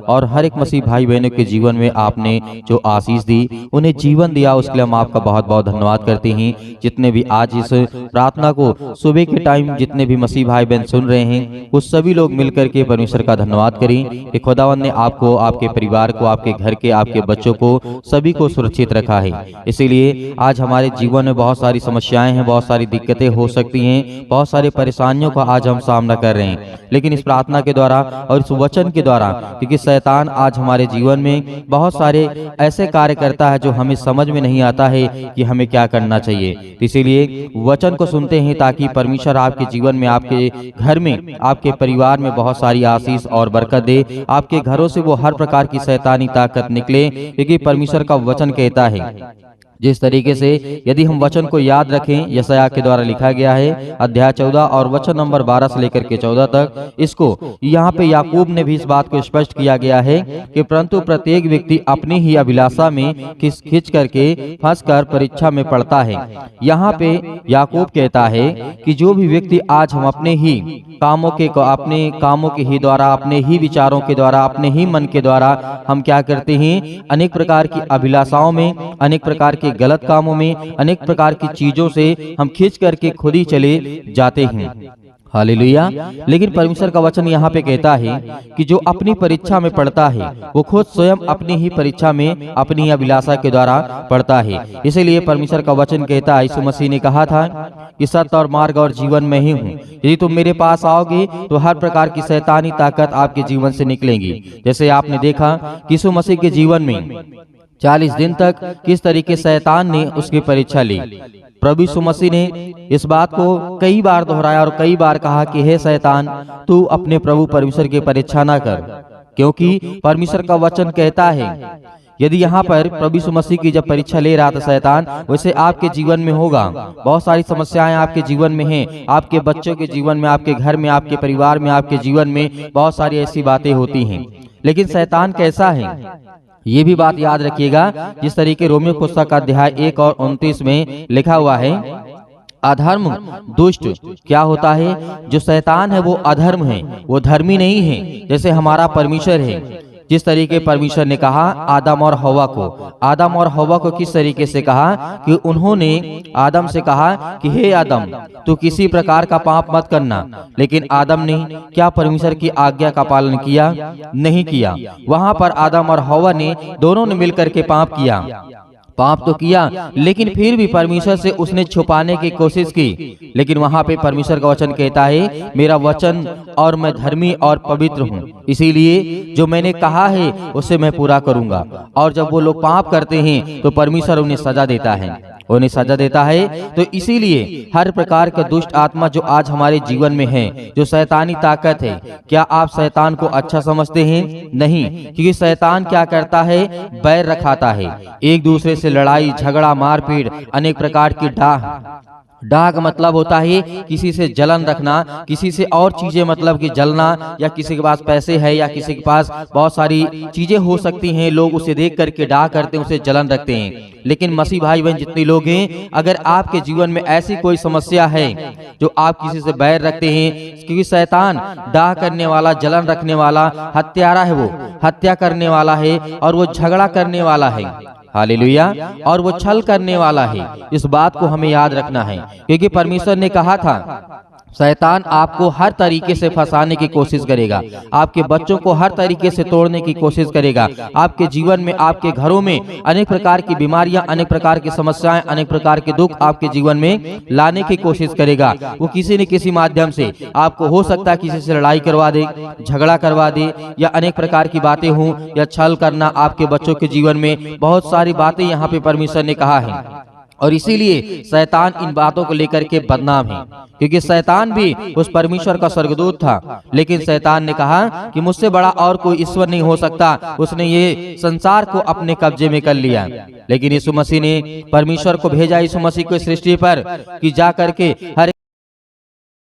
और हर एक मसीह भाई बहनों के जीवन में आपने जो आशीष दी, उन्हें जीवन दिया, उसके लिए हम आपका बहुत बहुत धन्यवाद करते हैं। जितने भी आज इस प्रार्थना को सुबह के टाइम जितने भी मसीह भाई बहन सुन रहे हैं, वो सभी लोग मिलकर के परमेश्वर का धन्यवाद करें कि खुदावंद ने आपको, आपके परिवार को, आपके घर के, आपके बच्चों को, सभी को सुरक्षित रखा है। इसीलिए आज हमारे जीवन में बहुत सारी समस्याएं हैं, बहुत सारी दिक्कतें हो सकती हैं, बहुत सारी परेशानियों का आज हम सामना कर रहे हैं, लेकिन इस प्रार्थना के द्वारा और इस वचन के द्वारा, क्योंकि शैतान आज हमारे जीवन में बहुत सारे ऐसे कार्य करता है जो हमें समझ में नहीं आता है कि हमें क्या करना चाहिए। इसीलिए वचन को सुनते हैं ताकि परमेश्वर आपके जीवन में, आपके घर में, आपके परिवार में बहुत सारी आशीष और बरकत दे। आपके घरों से वो हर प्रकार की शैतानी ताकत निकले, क्योंकि परमेश्वर का वचन कहता है जिस तरीके से यदि हम वचन को याद रखें, यशायाह के द्वारा लिखा गया है अध्याय 14 और वचन नंबर 12 से लेकर के 14 तक, इसको यहाँ पे याकूब ने भी इस बात को स्पष्ट किया गया है कि परंतु प्रत्येक व्यक्ति अपनी ही अभिलाषा में खिंच करके फंस कर परीक्षा में पड़ता है। यहाँ पे याकूब कहता है कि जो भी व्यक्ति आज हम अपने ही कामों के ही द्वारा, अपने ही विचारों के द्वारा, अपने ही मन के द्वारा हम क्या करते हैं, अनेक प्रकार की अभिलाषाओं में, अनेक प्रकार के गलत कामों में, अनेक प्रकार की चीजों से हम खींच करके खुद ही चले जाते हैं। हालेलुया। लेकिन परमेश्वर का वचन यहाँ पे कहता है कि जो अपनी परीक्षा में पड़ता है वो खुद स्वयं अपनी ही परीक्षा में, अपनी ही अभिलाषा के द्वारा पड़ता है। इसीलिए परमेश्वर का वचन कहता है, यीशु मसीह ने कहा था कि सत्य और मार्ग और जीवन में ही हूँ, यदि तुम मेरे पास आओगे तो हर प्रकार की शैतानी ताकत आपके जीवन से निकलेंगी। जैसे आपने देखा कि यीशु मसीह के जीवन में 40 दिन तक किस तरीके शैतान ने उसकी परीक्षा ली। प्रभु यीशु मसीह ने इस बात को कई बार दोहराया और कई बार कहा कि हे शैतान, तू अपने प्रभु परमेश्वर की परीक्षा ना कर, क्योंकि परमेश्वर का वचन कहता है यदि यहाँ पर प्रभु यीशु मसीह की जब परीक्षा ले रहा था शैतान, वैसे आपके जीवन में होगा। बहुत सारी समस्याएं आपके जीवन में हैं, आपके बच्चों के जीवन में, आपके घर में, आपके परिवार में, आपके जीवन में बहुत सारी ऐसी बातें होती हैं। लेकिन शैतान कैसा है ये भी बात याद रखिएगा, जिस तरीके रोमियो पुस्तक का अध्याय 1 और 29 में लिखा हुआ है, अधर्म दुष्ट क्या होता है, जो शैतान है वो अधर्म है, वो धर्मी नहीं है जैसे हमारा परमेश्वर है। जिस तरीके परमेश्वर ने कहा आदम और हवा को किस तरीके से कहा कि उन्होंने आदम से कहा कि हे आदम, तू किसी प्रकार का पाप मत करना, लेकिन आदम ने क्या परमेश्वर की आज्ञा का पालन किया? नहीं किया। वहां पर आदम और हवा ने दोनों ने मिलकर के पाप तो किया, लेकिन फिर भी परमेश्वर से उसने छुपाने की कोशिश की। लेकिन वहां पे परमेश्वर का वचन कहता है, मेरा वचन और मैं धर्मी और पवित्र हूँ, इसीलिए जो मैंने कहा है उसे मैं पूरा करूंगा। और जब वो लोग पाप करते हैं तो परमेश्वर उन्हें सजा देता है। तो इसीलिए हर प्रकार का दुष्ट आत्मा जो आज हमारे जीवन में है, जो शैतानी ताकत है, क्या आप शैतान को अच्छा समझते हैं? नहीं, क्योंकि शैतान क्या करता है, बैर रखाता है, एक दूसरे से लड़ाई झगड़ा मारपीट, अनेक प्रकार की डाह मतलब होता है किसी से जलन रखना, किसी से और चीजें मतलब कि जलना, या किसी के पास पैसे है या किसी के पास बहुत सारी चीजें हो सकती हैं, लोग उसे देख करके डाह करते हैं, उसे जलन रखते हैं। लेकिन मसीह भाई बहन जितने लोग हैं, अगर आपके जीवन में ऐसी कोई समस्या है जो आप किसी से बैर रखते हैं, क्योंकि शैतान डाह करने वाला, जलन रखने वाला हत्यारा है, वो हत्या करने वाला है और वो झगड़ा करने वाला है। हालेलुया। और वो छल करने वाला है। इस बात को हमें याद रखना है, क्योंकि परमेश्वर ने कहा था शैतान आपको हर तरीके से फंसाने की कोशिश करेगा, आपके बच्चों को हर तरीके से तोड़ने की कोशिश करेगा, आपके जीवन में, आपके घरों में अनेक प्रकार की बीमारियां, अनेक प्रकार की समस्याएं, अनेक प्रकार के दुख आपके जीवन में लाने की कोशिश करेगा। वो किसी न किसी माध्यम से आपको, हो सकता है किसी से लड़ाई करवा दे, झगड़ा करवा दे, या अनेक प्रकार की बातें हों, या छल करना आपके बच्चों के जीवन में, बहुत सारी बातें यहाँ पे परमेश्वर ने कहा है। और इसीलिए शैतान इन बातों को लेकर के बदनाम है, क्योंकि शैतान भी उस परमेश्वर का स्वर्गदूत था, लेकिन शैतान ने कहा कि मुझसे बड़ा और कोई ईश्वर नहीं हो सकता। उसने ये संसार को अपने कब्जे में कर लिया। लेकिन यीशु मसीह ने परमेश्वर को भेजा, यीशु मसीह को सृष्टि पर कि जा करके हर